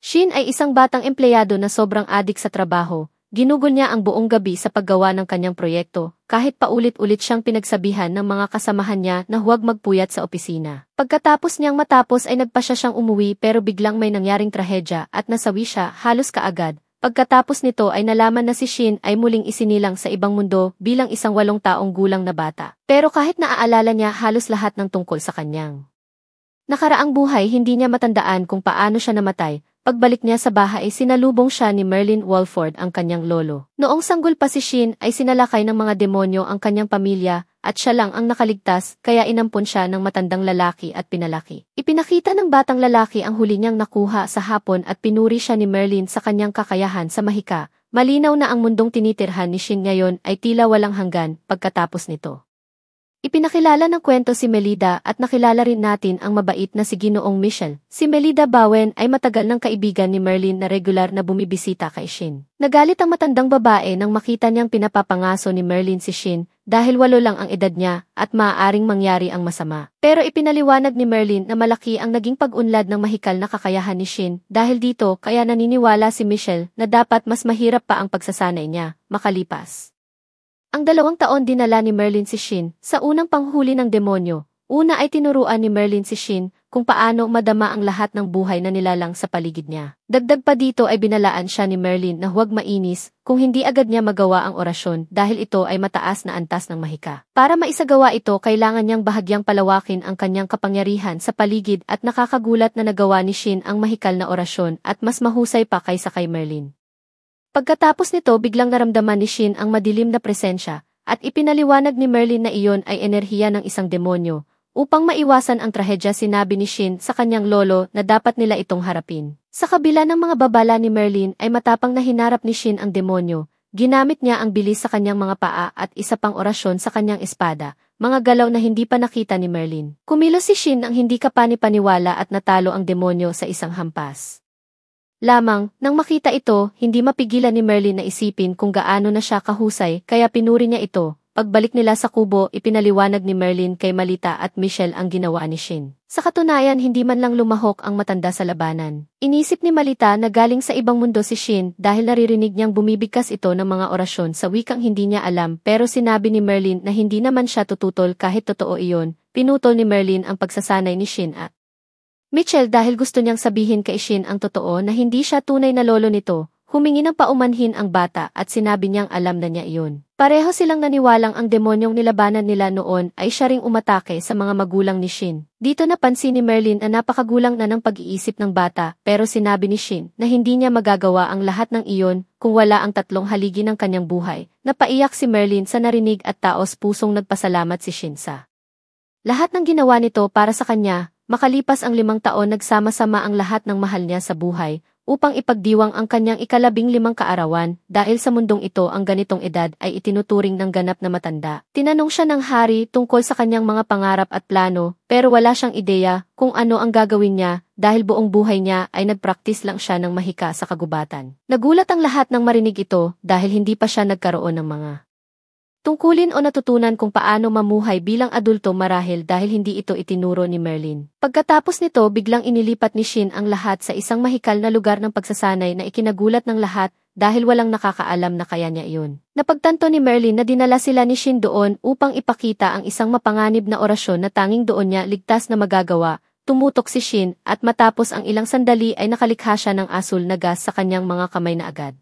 Shin ay isang batang empleyado na sobrang adik sa trabaho. Ginugol niya ang buong gabi sa paggawa ng kanyang proyekto, kahit paulit-ulit siyang pinagsabihan ng mga kasamahan niya na huwag magpuyat sa opisina. Pagkatapos niyang matapos ay nagpasya siyang umuwi pero biglang may nangyaring trahedya at nasawi siya halos kaagad. Pagkatapos nito ay nalaman na si Shin ay muling isinilang sa ibang mundo bilang isang 8 taong gulang na bata. Pero kahit naaalala niya halos lahat ng tungkol sa kanyang nakaraang buhay, hindi niya matandaan kung paano siya namatay. Pagbalik niya sa bahay, sinalubong siya ni Merlin Walford, ang kanyang lolo. Noong sanggol pa si Shin ay sinalakay ng mga demonyo ang kanyang pamilya at siya lang ang nakaligtas, kaya inampon siya ng matandang lalaki at pinalaki. Ipinakita ng batang lalaki ang huli niyang nakuha sa hapon at pinuri siya ni Merlin sa kanyang kakayahan sa mahika. Malinaw na ang mundong tinitirhan ni Shin ngayon ay tila walang hanggan. Pagkatapos nito, ipinakilala ng kwento si Melida at nakilala rin natin ang mabait na si Ginoong Michel. Si Melida Bowen ay matagal ng kaibigan ni Merlin na regular na bumibisita kay Shin. Nagalit ang matandang babae nang makita niyang pinapapangaso ni Merlin si Shin dahil 8 lang ang edad niya at maaaring mangyari ang masama. Pero ipinaliwanag ni Merlin na malaki ang naging pag-unlad ng mahikal na kakayahan ni Shin dahil dito kaya naniniwala si Michel na dapat mas mahirap pa ang pagsasanay niya makalipas ang 2 taon. Dinala ni Merlin si Shin sa unang panghuli ng demonyo. Una ay tinuruan ni Merlin si Shin kung paano madama ang lahat ng buhay na nilalang sa paligid niya. Dagdag pa dito ay binalaan siya ni Merlin na huwag mainis kung hindi agad niya magawa ang orasyon dahil ito ay mataas na antas ng mahika. Para maisagawa ito, kailangan niyang bahagyang palawakin ang kanyang kapangyarihan sa paligid at nakakagulat na nagawa ni Shin ang mahikal na orasyon at mas mahusay pa kaysa kay Merlin. Pagkatapos nito, biglang naramdaman ni Shin ang madilim na presensya at ipinaliwanag ni Merlin na iyon ay enerhiya ng isang demonyo. Upang maiwasan ang trahedya, sinabi ni Shin sa kanyang lolo na dapat nila itong harapin. Sa kabila ng mga babala ni Merlin ay matapang na hinarap ni Shin ang demonyo. Ginamit niya ang bilis sa kanyang mga paa at isa pang orasyon sa kanyang espada, mga galaw na hindi pa nakita ni Merlin. Kumilos si Shin ang hindi kapani-paniwala at natalo ang demonyo sa isang hampas lamang. Nang makita ito, hindi mapigilan ni Merlin na isipin kung gaano na siya kahusay, kaya pinuri niya ito. Pagbalik nila sa kubo, ipinaliwanag ni Merlin kay Malita at Michel ang ginawa ni Shin. Sa katunayan, hindi man lang lumahok ang matanda sa labanan. Inisip ni Malita na galing sa ibang mundo si Shin dahil naririnig niyang bumibigkas ito ng mga orasyon sa wikang hindi niya alam, pero sinabi ni Merlin na hindi naman siya tututol kahit totoo iyon. Pinutol ni Merlin ang pagsasanay ni Shin at Michel dahil gusto niyang sabihin kay Shin ang totoo na hindi siya tunay na lolo nito. Humingi ng paumanhin ang bata at sinabi niyang alam na niya iyon. Pareho silang naniwalang ang demonyong nilabanan nila noon ay siya ring umatake sa mga magulang ni Shin. Dito napansin ni Merlin na napakagulang na ng pag-iisip ng bata, pero sinabi ni Shin na hindi niya magagawa ang lahat ng iyon kung wala ang 3 haligi ng kanyang buhay. Napaiyak si Merlin sa narinig at taos pusong nagpasalamat si Shin sa lahat ng ginawa nito para sa kanya. Makalipas ang 5 taon, nagsama-sama ang lahat ng mahal niya sa buhay upang ipagdiwang ang kanyang 15 kaarawan. Dahil sa mundong ito ang ganitong edad ay itinuturing ng ganap na matanda. Tinanong siya ng hari tungkol sa kanyang mga pangarap at plano, pero wala siyang ideya kung ano ang gagawin niya dahil buong buhay niya ay nagpraktis lang siya ng mahika sa kagubatan. Nagulat ang lahat nang marinig ito dahil hindi pa siya nagkaroon ng mga tungkulin o natutunan kung paano mamuhay bilang adulto marahil dahil hindi ito itinuro ni Merlin. Pagkatapos nito, biglang inilipat ni Shin ang lahat sa isang mahikal na lugar ng pagsasanay na ikinagulat ng lahat dahil walang nakakaalam na kaya niya iyon. Napagtanto ni Merlin na dinala sila ni Shin doon upang ipakita ang isang mapanganib na orasyon na tanging doon niya ligtas na magagawa. Tumutok si Shin at matapos ang ilang sandali ay nakalikha siya ng asul na gas sa kanyang mga kamay na agad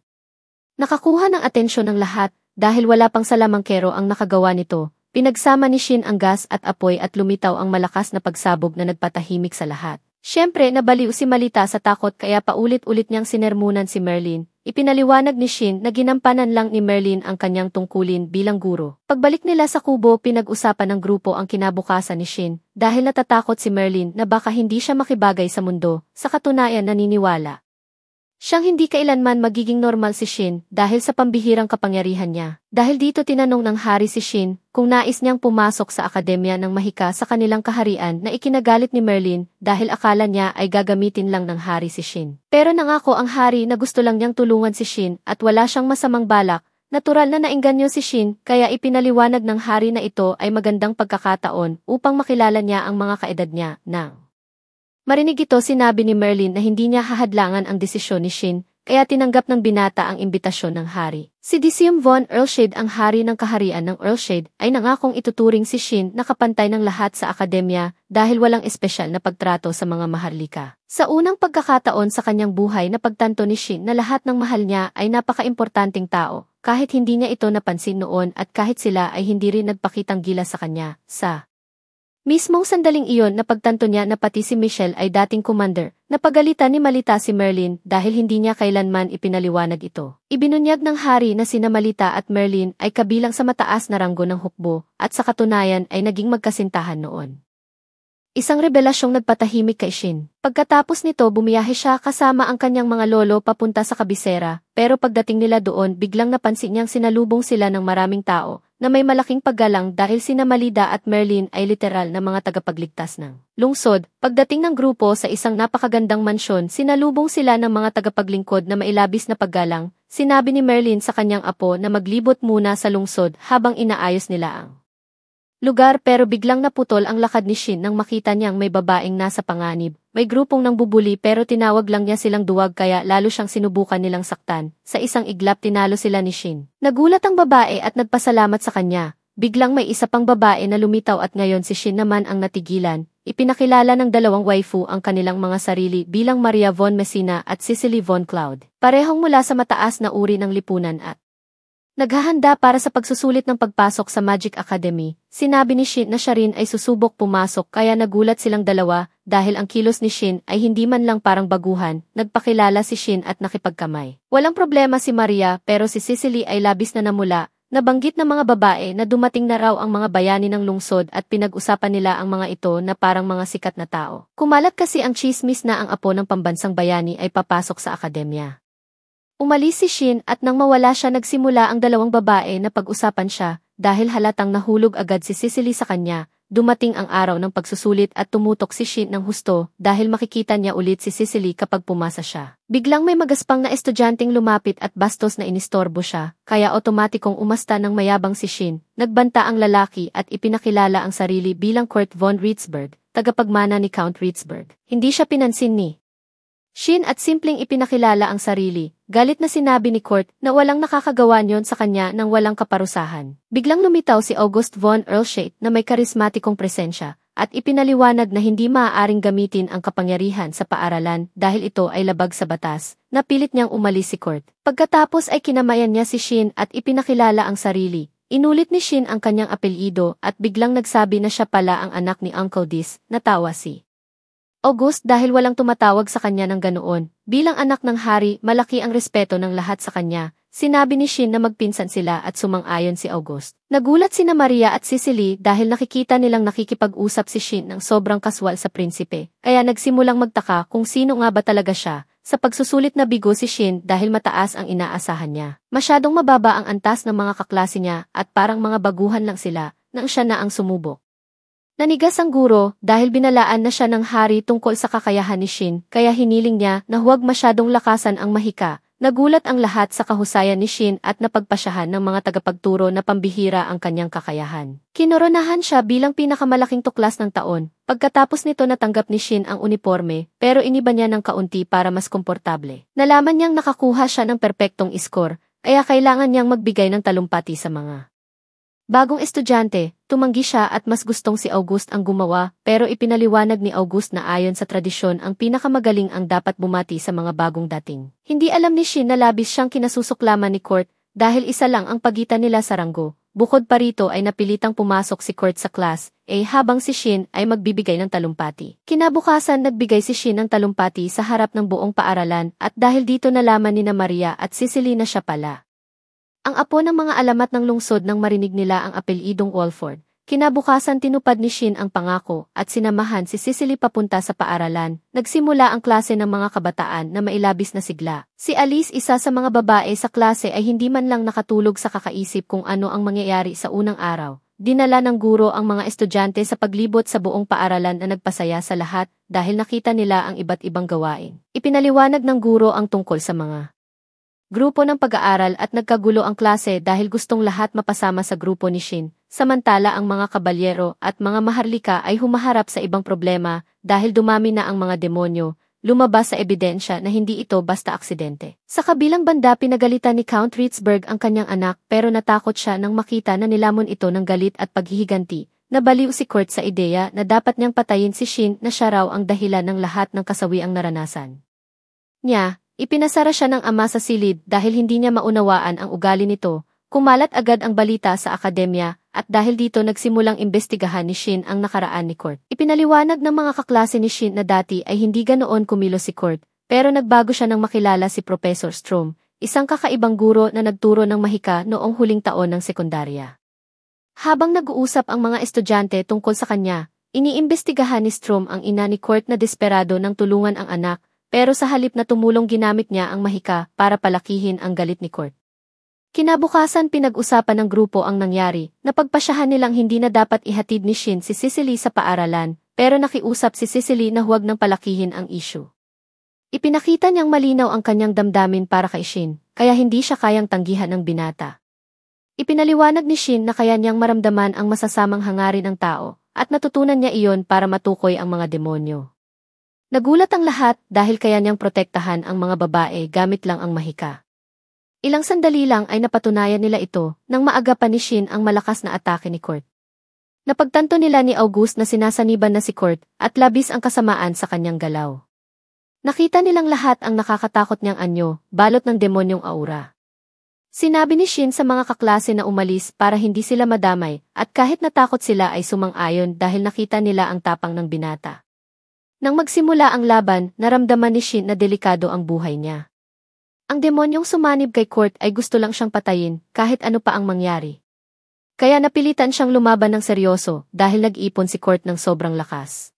nakakuha ng atensyon ng lahat. Dahil wala pang salamangkero ang nakagawa nito, pinagsama ni Shin ang gas at apoy at lumitaw ang malakas na pagsabog na nagpatahimik sa lahat. Siyempre, nabaliw si Malita sa takot kaya paulit-ulit niyang sinermunan si Merlin. Ipinaliwanag ni Shin na ginampanan lang ni Merlin ang kanyang tungkulin bilang guro. Pagbalik nila sa kubo, pinag-usapan ng grupo ang kinabukasan ni Shin dahil natatakot si Merlin na baka hindi siya makibagay sa mundo. Sa katunayan, naniniwala siyang hindi kailanman magiging normal si Shin dahil sa pambihirang kapangyarihan niya. Dahil dito tinanong ng hari si Shin kung nais niyang pumasok sa akademya ng mahika sa kanilang kaharian na ikinagalit ni Merlin dahil akala niya ay gagamitin lang ng hari si Shin. Pero nangako ang hari na gusto lang niyang tulungan si Shin at wala siyang masamang balak. Natural na naengganyo si Shin kaya ipinaliwanag ng hari na ito ay magandang pagkakataon upang makilala niya ang mga kaedad niya ng Marinig ito, sinabi ni Merlin na hindi niya hahadlangan ang desisyon ni Shin, kaya tinanggap ng binata ang imbitasyon ng hari. Si Decium von Earlshade, ang hari ng kaharian ng Earlshade, ay nangakong ituturing si Shin na kapantay ng lahat sa akademya dahil walang espesyal na pagtrato sa mga maharlika. Sa unang pagkakataon sa kanyang buhay, na pagtanto ni Shin na lahat ng mahal niya ay napaka-importanting tao, kahit hindi niya ito napansin noon at kahit sila ay hindi rin nagpakitang gilas sa kanya. Sa mismong sandaling iyon, napagtanto niya na pati si Michelle ay dating commander. Napagalitan ni Malita si Merlin dahil hindi niya kailanman ipinaliwanag ito. Ibinunyag ng hari na sina Malita at Merlin ay kabilang sa mataas na ranggo ng hukbo at sa katunayan ay naging magkasintahan noon. Isang rebelasyong nagpatahimik kay Shin. Pagkatapos nito, bumiyahe siya kasama ang kanyang mga lolo papunta sa kabisera, pero pagdating nila doon, biglang napansin niyang sinalubong sila ng maraming tao na may malaking paggalang dahil sina Malida at Merlin ay literal na mga tagapagligtas ng lungsod. Pagdating ng grupo sa isang napakagandang mansyon, sinalubong sila ng mga tagapaglingkod na mailabis na paggalang. Sinabi ni Merlin sa kanyang apo na maglibot muna sa lungsod habang inaayos nila ang lugar, pero biglang naputol ang lakad ni Shin nang makita niyang may babaeng nasa panganib. May grupong nangbubuli pero tinawag lang niya silang duwag, kaya lalo siyang sinubukan nilang saktan. Sa isang iglap, tinalo sila ni Shin. Nagulat ang babae at nagpasalamat sa kanya. Biglang may isa pang babae na lumitaw at ngayon si Shin naman ang natigilan. Ipinakilala ng dalawang waifu ang kanilang mga sarili bilang Maria von Messina at Cicely von Cloud. Parehong mula sa mataas na uri ng lipunan at naghahanda para sa pagsusulit ng pagpasok sa Magic Academy. Sinabi ni Shin na siya rin ay susubok pumasok, kaya nagulat silang dalawa dahil ang kilos ni Shin ay hindi man lang parang baguhan. Nagpakilala si Shin at nakipagkamay. Walang problema si Maria, pero si Cicely ay labis na namula. Nabanggit ng mga babae na dumating na raw ang mga bayani ng lungsod at pinag-usapan nila ang mga ito na parang mga sikat na tao. Kumalat kasi ang chismis na ang apo ng pambansang bayani ay papasok sa akademya. Umalis si Shin at nang mawala siya, nagsimula ang dalawang babae na pag-usapan siya dahil halatang nahulog agad si Cicely sa kanya. Dumating ang araw ng pagsusulit at tumutok si Shin ng husto dahil makikita niya ulit si Cicely kapag pumasa siya. Biglang may magaspang na estudyanteng lumapit at bastos na inistorbo siya, kaya otomatikong umasta ng mayabang si Shin. Nagbanta ang lalaki at ipinakilala ang sarili bilang Kurt von Ritzberg, tagapagmana ni Count Ritzberg. Hindi siya pinansin ni Shin at simpleng ipinakilala ang sarili. Galit na sinabi ni Kurt na walang nakakagawa niyon sa kanya nang walang kaparusahan. Biglang lumitaw si August von Earlshade na may karismatikong presensya at ipinaliwanag na hindi maaaring gamitin ang kapangyarihan sa paaralan dahil ito ay labag sa batas. Napilit niyang umalis si Kurt. Pagkatapos ay kinamayan niya si Shin at ipinakilala ang sarili. Inulit ni Shin ang kanyang apelyido at biglang nagsabi na siya pala ang anak ni Uncle Dis. Natawa si August dahil walang tumatawag sa kanya ng ganoon. Bilang anak ng hari, malaki ang respeto ng lahat sa kanya. Sinabi ni Shin na magpinsan sila at sumang-ayon si August. Nagulat sina Maria at Cicely dahil nakikita nilang nakikipag-usap si Shin ng sobrang kaswal sa prinsipe. Kaya nagsimulang magtaka kung sino nga ba talaga siya. Sa pagsusulit na bigo si Shin dahil mataas ang inaasahan niya. Masyadong mababa ang antas ng mga kaklase niya at parang mga baguhan lang sila nang siya na ang sumubok. Nanigas ang guro dahil binalaan na siya ng hari tungkol sa kakayahan ni Shin, kaya hiniling niya na huwag masyadong lakasan ang mahika. Nagulat ang lahat sa kahusayan ni Shin at napagpasyahan ng mga tagapagturo na pambihira ang kanyang kakayahan. Kinoronahan siya bilang pinakamalaking tuklas ng taon. Pagkatapos nito, natanggap ni Shin ang uniforme pero iniba niya ng kaunti para mas komportable. Nalaman niyang nakakuha siya ng perpektong score, kaya kailangan niyang magbigay ng talumpati sa mga bagong estudyante. Tumanggi siya at mas gustong si August ang gumawa, pero ipinaliwanag ni August na ayon sa tradisyon ang pinakamagaling ang dapat bumati sa mga bagong dating. Hindi alam ni Shin na labis siyang kinasusuklaman ni Kurt dahil isa lang ang pagitan nila sa ranggo. Bukod pa rito ay napilitang pumasok si Kurt sa class, habang si Shin ay magbibigay ng talumpati. Kinabukasan, nagbigay si Shin ng talumpati sa harap ng buong paaralan at dahil dito nalaman ni Maria at Cicely na siya pala ang apo ng mga alamat ng lungsod. Nang marinig nila ang apelyidong Walford, kinabukasan tinupad ni Shin ang pangako at sinamahan si Cicely papunta sa paaralan. Nagsimula ang klase ng mga kabataan na mailabis na sigla. Si Alice, isa sa mga babae sa klase, ay hindi man lang nakatulog sa kakaisip kung ano ang mangyayari sa unang araw. Dinala ng guro ang mga estudyante sa paglibot sa buong paaralan na nagpasaya sa lahat dahil nakita nila ang iba't ibang gawain. Ipinaliwanag ng guro ang tungkol sa mga grupo ng pag-aaral at nagkagulo ang klase dahil gustong lahat mapasama sa grupo ni Shin, samantala ang mga kabalyero at mga maharlika ay humaharap sa ibang problema dahil dumami na ang mga demonyo, lumabas sa ebidensya na hindi ito basta aksidente. Sa kabilang banda pinagalitan ni Count Ritzberg ang kanyang anak pero natakot siya nang makita na nilamon ito ng galit at paghihiganti. Nabaliw si Kurt sa ideya na dapat niyang patayin si Shin na siya raw ang dahilan ng lahat ng kasawiang naranasan niya. Ipinasara siya ng ama sa silid dahil hindi niya maunawaan ang ugali nito. Kumalat agad ang balita sa akademya at dahil dito nagsimulang imbestigahan ni Shin ang nakaraan ni Kurt. Ipinaliwanag ng mga kaklase ni Shin na dati ay hindi ganoon kumilos si Kurt, pero nagbago siya nang makilala si Professor Strom, isang kakaibang guro na nagturo ng mahika noong huling taon ng sekundarya. Habang nag-uusap ang mga estudyante tungkol sa kanya, iniimbestigahan ni Strom ang ina ni Kurt na desperado ng tulungan ang anak, pero sa halip na tumulong ginamit niya ang mahika para palakihin ang galit ni Kurt. Kinabukasan pinag-usapan ng grupo ang nangyari, napagpasyahan nilang hindi na dapat ihatid ni Shin si Cicely sa paaralan, pero nakiusap si Cicely na huwag nang palakihin ang issue. Ipinakita niyang malinaw ang kanyang damdamin para kay Shin, kaya hindi siya kayang tanggihan ng binata. Ipinaliwanag ni Shin na kaya niyang maramdaman ang masasamang hangarin ng tao, at natutunan niya iyon para matukoy ang mga demonyo. Nagulat ang lahat dahil kaya niyang protektahan ang mga babae gamit lang ang mahika. Ilang sandali lang ay napatunayan nila ito nang maagapan ni Shin ang malakas na atake ni Kurt. Napagtanto nila ni August na sinasaniban na si Kurt at labis ang kasamaan sa kanyang galaw. Nakita nilang lahat ang nakakatakot niyang anyo, balot ng demonyong aura. Sinabi ni Shin sa mga kaklase na umalis para hindi sila madamay at kahit natakot sila ay sumang-ayon dahil nakita nila ang tapang ng binata. Nang magsimula ang laban, naramdaman ni Shin na delikado ang buhay niya. Ang demonyong sumanib kay Kurt ay gusto lang siyang patayin kahit ano pa ang mangyari. Kaya napilitan siyang lumaban ng seryoso dahil nag-ipon si Kurt ng sobrang lakas.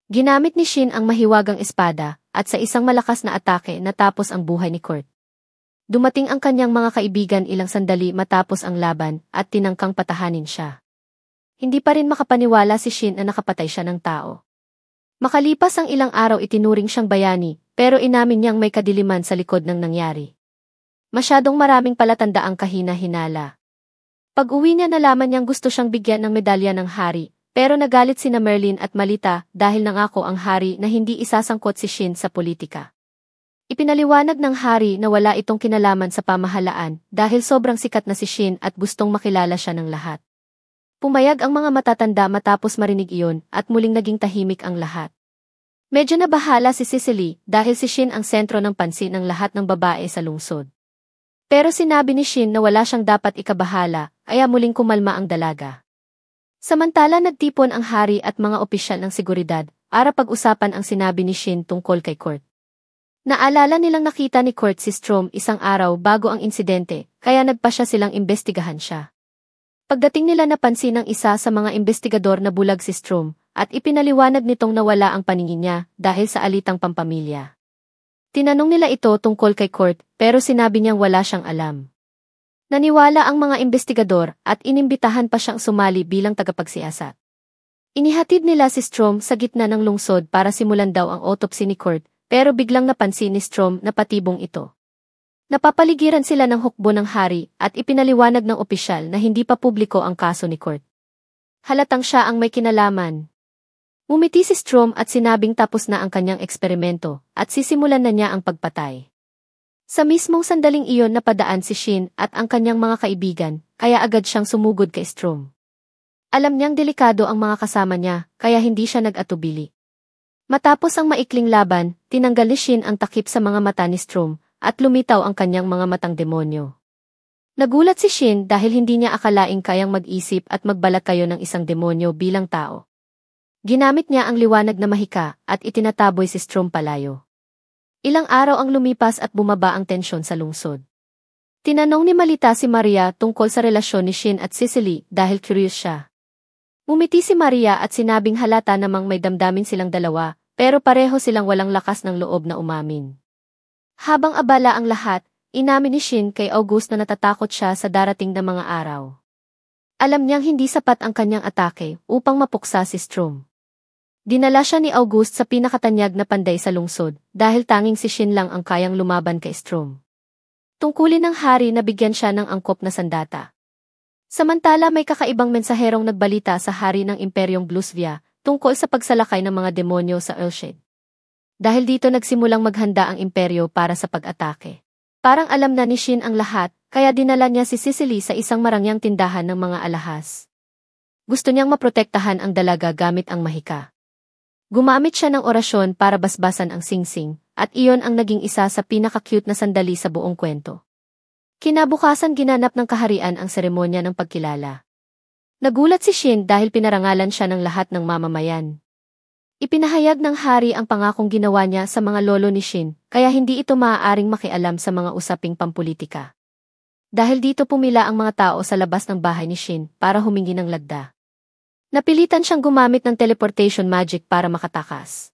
Ginamit ni Shin ang mahiwagang espada at sa isang malakas na atake natapos ang buhay ni Kurt. Dumating ang kanyang mga kaibigan ilang sandali matapos ang laban at tinangkang patahanin siya. Hindi pa rin makapaniwala si Shin na nakapatay siya ng tao. Makalipas ang ilang araw itinuring siyang bayani, pero inamin niyang may kadiliman sa likod ng nangyari. Masyadong maraming palatandaang kahina-hinala. Pag-uwi niya nalaman niyang gusto siyang bigyan ng medalya ng hari, pero nagalit sina Merlin at Malita dahil nangako ang hari na hindi isasangkot si Shin sa politika. Ipinaliwanag ng hari na wala itong kinalaman sa pamahalaan dahil sobrang sikat na si Shin at gustong makilala siya ng lahat. Pumayag ang mga matatanda matapos marinig iyon at muling naging tahimik ang lahat. Medyo nabahala si Cicely dahil si Shin ang sentro ng pansin ng lahat ng babae sa lungsod. Pero sinabi ni Shin na wala siyang dapat ikabahala, kaya muling kumalma ang dalaga. Samantala nagtipon ang hari at mga opisyal ng seguridad para pag-usapan ang sinabi ni Shin tungkol kay Kurt. Naalala nilang nakita ni Kurt si Strom isang araw bago ang insidente, kaya nagpasya silang imbestigahan siya. Pagdating nila napansin ng isa sa mga investigador na bulag si Strom, at ipinaliwanag nitong nawala ang paningin niya dahil sa alitang pampamilya. Tinanong nila ito tungkol kay Kurt, pero sinabi niyang wala siyang alam. Naniwala ang mga investigador at inimbitahan pa siyang sumali bilang tagapagsiyasat. Inihatid nila si Strom sa gitna ng lungsod para simulan daw ang autopsy ni Kurt, pero biglang napansin ni Strom na patibong ito. Napapaligiran sila ng hukbo ng hari at ipinaliwanag ng opisyal na hindi pa publiko ang kaso ni Kurt. Halatang siya ang may kinalaman. Umiti si Strom at sinabing tapos na ang kanyang eksperimento at sisimulan na niya ang pagpatay. Sa mismong sandaling iyon napadaan si Shin at ang kanyang mga kaibigan, kaya agad siyang sumugod kay Strom. Alam niyang delikado ang mga kasama niya, kaya hindi siya nag-atubili. Matapos ang maikling laban, tinanggal ni Shin ang takip sa mga mata ni Strom, at lumitaw ang kanyang mga matang demonyo. Nagulat si Shin dahil hindi niya akalaing kayang mag-isip at magbalat kayo ng isang demonyo bilang tao. Ginamit niya ang liwanag na mahika at itinataboy si Strom palayo. Ilang araw ang lumipas at bumaba ang tensyon sa lungsod. Tinanong ni Malita si Maria tungkol sa relasyon ni Shin at Cicely dahil curious siya. Umiti si Maria at sinabing halata namang may damdamin silang dalawa, pero pareho silang walang lakas ng loob na umamin. Habang abala ang lahat, inamin ni Shin kay August na natatakot siya sa darating na mga araw. Alam niyang hindi sapat ang kanyang atake upang mapuksa si Strom. Dinala siya ni August sa pinakatanyag na panday sa lungsod dahil tanging si Shin lang ang kayang lumaban kay Strom. Tungkulin ng hari na bigyan siya ng angkop na sandata. Samantala may kakaibang mensaherong nagbalita sa hari ng Imperyong Blusvia tungkol sa pagsalakay ng mga demonyo sa Earthshed. Dahil dito nagsimulang maghanda ang imperyo para sa pag-atake. Parang alam na ni Shin ang lahat, kaya dinala niya si Cicely sa isang marangyang tindahan ng mga alahas. Gusto niyang maprotektahan ang dalaga gamit ang mahika. Gumamit siya ng orasyon para basbasan ang singsing, at iyon ang naging isa sa pinaka-cute na sandali sa buong kwento. Kinabukasan ginanap ng kaharian ang seremonya ng pagkilala. Nagulat si Shin dahil pinarangalan siya ng lahat ng mamamayan. Ipinahayag ng hari ang pangakong ginawa niya sa mga lolo ni Shin, kaya hindi ito maaaring makialam sa mga usaping pampulitika. Dahil dito pumila ang mga tao sa labas ng bahay ni Shin para humingi ng lagda. Napilitan siyang gumamit ng teleportation magic para makatakas.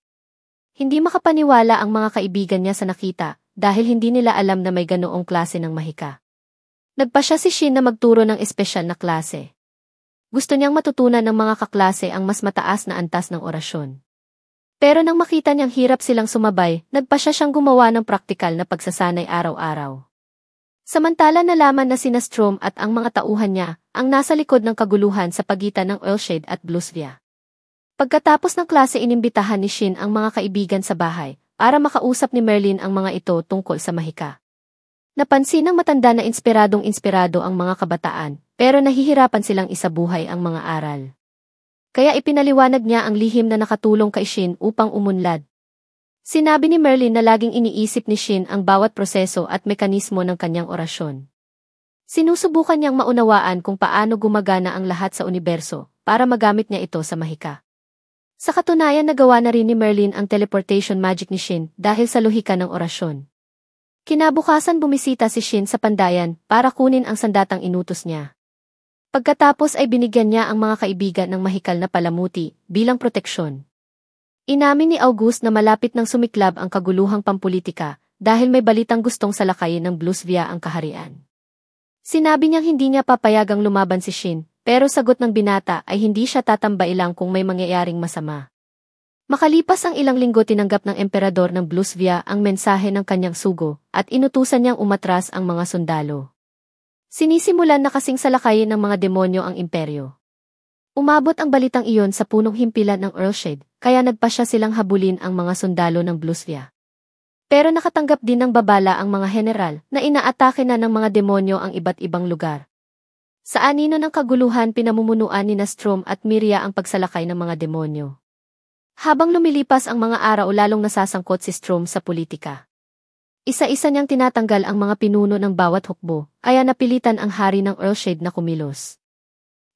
Hindi makapaniwala ang mga kaibigan niya sa nakita, dahil hindi nila alam na may ganoong klase ng mahika. Nagpa siya si Shin na magturo ng espesyal na klase. Gusto niyang matutunan ng mga kaklase ang mas mataas na antas ng orasyon. Pero nang makita niyang hirap silang sumabay, nagpa siya siyang gumawa ng praktikal na pagsasanay araw-araw. Samantala nalaman na sina Strom at ang mga tauhan niya ang nasa likod ng kaguluhan sa pagitan ng Earthshed at Blusvia. Pagkatapos ng klase inimbitahan ni Shin ang mga kaibigan sa bahay para makausap ni Merlin ang mga ito tungkol sa mahika. Napansin ng matanda na inspiradong-inspirado ang mga kabataan, pero nahihirapan silang isabuhay ang mga aral. Kaya ipinaliwanag niya ang lihim na nakatulong kay Shin upang umunlad. Sinabi ni Merlin na laging iniisip ni Shin ang bawat proseso at mekanismo ng kanyang orasyon. Sinusubukan niyang maunawaan kung paano gumagana ang lahat sa universo para magamit niya ito sa mahika. Sa katunayan nagawa na rin ni Merlin ang teleportation magic ni Shin dahil sa lohika ng orasyon. Kinabukasan bumisita si Shin sa pandayan para kunin ang sandatang inutos niya. Pagkatapos ay binigyan niya ang mga kaibigan ng mahikal na palamuti bilang proteksyon. Inamin ni August na malapit nang sumiklab ang kaguluhang pampulitika dahil may balitang gustong salakayin ng Blusvia ang kaharian. Sinabi niyang hindi niya papayagang lumaban si Shin, pero sagot ng binata ay hindi siya tatambay lang kung may mangyayaring masama. Makalipas ang ilang linggo tinanggap ng emperador ng Blusvia ang mensahe ng kanyang sugo at inutusan niyang umatras ang mga sundalo. Sinisimulan na kasing salakayin ng mga demonyo ang imperyo. Umabot ang balitang iyon sa punong himpilan ng Earthshed, kaya nagpa siya silang habulin ang mga sundalo ng Blusvia. Pero nakatanggap din ng babala ang mga general na inaatake na ng mga demonyo ang iba't ibang lugar. Sa anino ng kaguluhan pinamumunuan ni Strom at Miria ang pagsalakay ng mga demonyo. Habang lumilipas ang mga araw lalong nasasangkot si Strom sa politika. Isa-isa niyang tinatanggal ang mga pinuno ng bawat hukbo, kaya napilitan ang hari ng Earthshed na kumilos.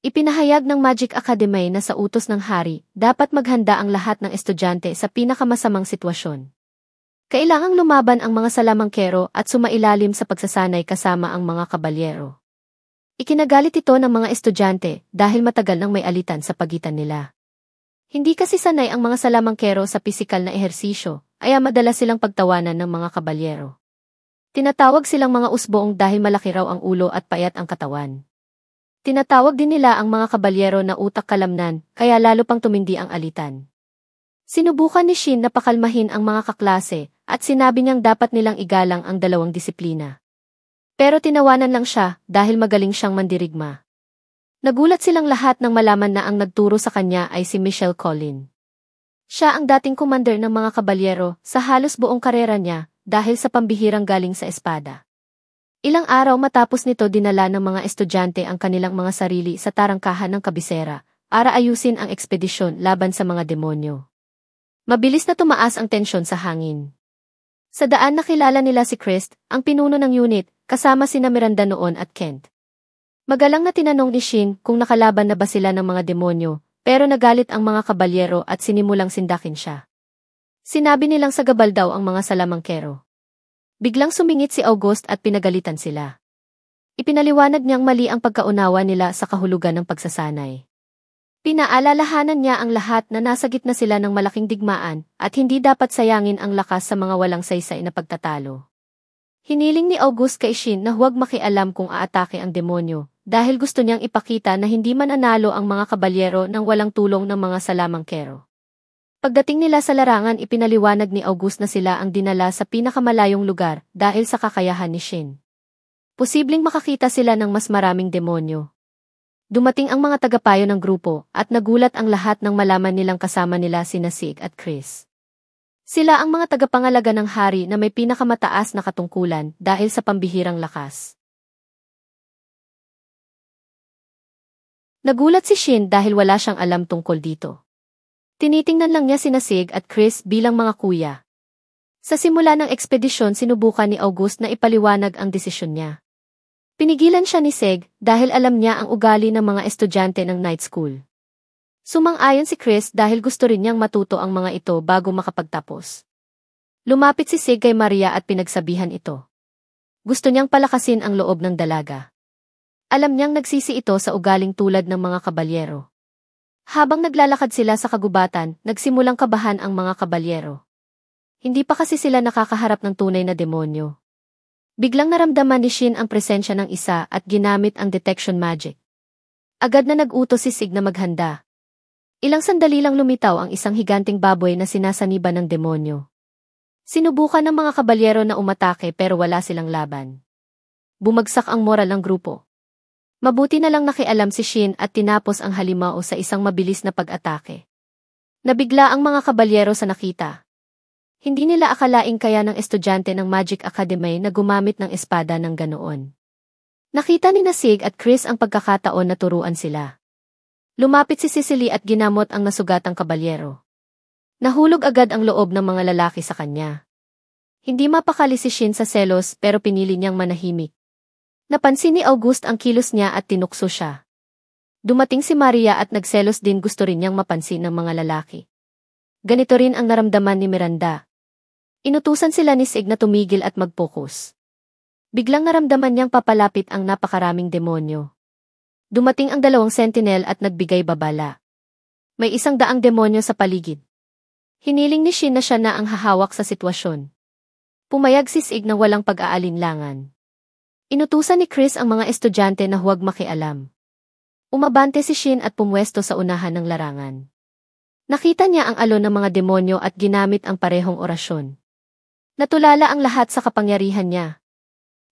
Ipinahayag ng Magic Academy na sa utos ng hari, dapat maghanda ang lahat ng estudyante sa pinakamasamang sitwasyon. Kailangang lumaban ang mga salamangkero at sumailalim sa pagsasanay kasama ang mga kabalyero. Ikinagalit ito ng mga estudyante dahil matagal nang may alitan sa pagitan nila. Hindi kasi sanay ang mga salamangkero sa pisikal na ehersisyo, kaya madalas silang pagtawanan ng mga kabalyero. Tinatawag silang mga usbong dahil malaki raw ang ulo at payat ang katawan. Tinatawag din nila ang mga kabalyero na utak kalamnan, kaya lalo pang tumindi ang alitan. Sinubukan ni Shin na pakalmahin ang mga kaklase at sinabi niyang dapat nilang igalang ang dalawang disiplina. Pero tinawanan lang siya dahil magaling siyang mandirigma. Nagulat silang lahat nang malaman na ang nagturo sa kanya ay si Michelle Collin. Siya ang dating commander ng mga kabalyero sa halos buong karera niya dahil sa pambihirang galing sa espada. Ilang araw matapos nito dinala ng mga estudyante ang kanilang mga sarili sa tarangkahan ng kabisera para ayusin ang ekspedisyon laban sa mga demonyo. Mabilis na tumaas ang tensyon sa hangin. Sa daan nakilala nila si Christ, ang pinuno ng unit, kasama sina Miranda noon at Kent. Magalang na tinanong ni Shin kung nakalaban na ba sila ng mga demonyo, pero nagalit ang mga kabalyero at sinimulang sindakin siya. Sinabi nilang sagabal daw ang mga salamangkero. Biglang sumingit si August at pinagalitan sila. Ipinaliwanag niyang mali ang pagkaunawa nila sa kahulugan ng pagsasanay. Pinaalalahanan niya ang lahat na nasa gitna sila ng malaking digmaan at hindi dapat sayangin ang lakas sa mga walang saysay na pagtatalo. Hiniling ni August kay Shin na huwag makialam kung aatake ang demonyo dahil gusto niyang ipakita na hindi man analo ang mga kabalyero nang walang tulong ng mga salamangkero. Pagdating nila sa larangan ipinaliwanag ni August na sila ang dinala sa pinakamalayong lugar dahil sa kakayahan ni Shin. Posibleng makakita sila ng mas maraming demonyo. Dumating ang mga tagapayo ng grupo at nagulat ang lahat nang malaman nilang kasama nila sina Sig at Chris. Sila ang mga tagapangalaga ng hari na may pinakamataas na katungkulan dahil sa pambihirang lakas. Nagulat si Shin dahil wala siyang alam tungkol dito. Tinitingnan lang niya sina Sig at Chris bilang mga kuya. Sa simula ng ekspedisyon sinubukan ni August na ipaliwanag ang desisyon niya. Pinigilan siya ni Sig dahil alam niya ang ugali ng mga estudyante ng night school. Sumang-ayon si Chris dahil gusto rin niyang matuto ang mga ito bago makapagtapos. Lumapit si Sig kay Maria at pinagsabihan ito. Gusto niyang palakasin ang loob ng dalaga. Alam niyang nagsisi ito sa ugaling tulad ng mga kabalyero. Habang naglalakad sila sa kagubatan, nagsimulang kabahan ang mga kabalyero. Hindi pa kasi sila nakakaharap ng tunay na demonyo. Biglang naramdaman ni Shin ang presensya ng isa at ginamit ang detection magic. Agad na nag-utos si Sig na maghanda. Ilang sandali lang lumitaw ang isang higanting baboy na sinasaniban ng demonyo. Sinubukan ng mga kabalyero na umatake pero wala silang laban. Bumagsak ang moral ng grupo. Mabuti na lang nakialam si Shin at tinapos ang halimao sa isang mabilis na pag-atake. Nabigla ang mga kabalyero sa nakita. Hindi nila akalaing kaya ng estudyante ng Magic Academy na gumamit ng espada ng ganoon. Nakita ni Sig at Chris ang pagkakataon na turuan sila. Lumapit si Cecily at ginamot ang nasugatang kabalyero. Nahulog agad ang loob ng mga lalaki sa kanya. Hindi mapakali si Shin sa selos pero pinili niyang manahimik. Napansin ni August ang kilos niya at tinukso siya. Dumating si Maria at nagselos din, gusto rin niyang mapansin ng mga lalaki. Ganito rin ang naramdaman ni Miranda. Inutusan sila ni Sig na tumigil at mag-focus. Biglang naramdaman niyang papalapit ang napakaraming demonyo. Dumating ang 2 sentinel at nagbigay babala. May 100 demonyo sa paligid. Hiniling ni Shin na siya na ang hahawak sa sitwasyon. Pumayag si Sig nang walang pag-aalinlangan. Inutusan ni Chris ang mga estudyante na huwag makialam. Umabante si Shin at pumwesto sa unahan ng larangan. Nakita niya ang alon ng mga demonyo at ginamit ang parehong orasyon. Natulala ang lahat sa kapangyarihan niya.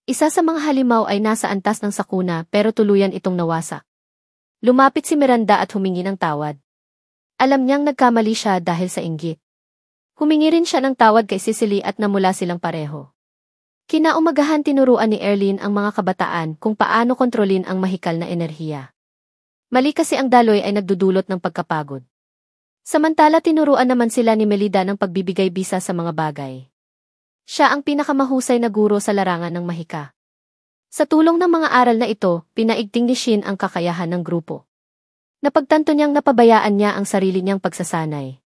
Isa sa mga halimaw ay nasa antas ng sakuna pero tuluyan itong nawasak. Lumapit si Miranda at humingi ng tawad. Alam niyang nagkamali siya dahil sa inggit. Humingi rin siya ng tawad kay Cecily at namula silang pareho. Kinaumagahan tinuruan ni Erlyn ang mga kabataan kung paano kontrolin ang mahikal na enerhiya. Mali kasi ang daloy ay nagdudulot ng pagkapagod. Samantala tinuruan naman sila ni Melida ng pagbibigay bisa sa mga bagay. Siya ang pinakamahusay na guro sa larangan ng mahika. Sa tulong ng mga aral na ito, pinaigting ni Shin ang kakayahan ng grupo. Napagtanto niyang napabayaan niya ang sarili niyang pagsasanay.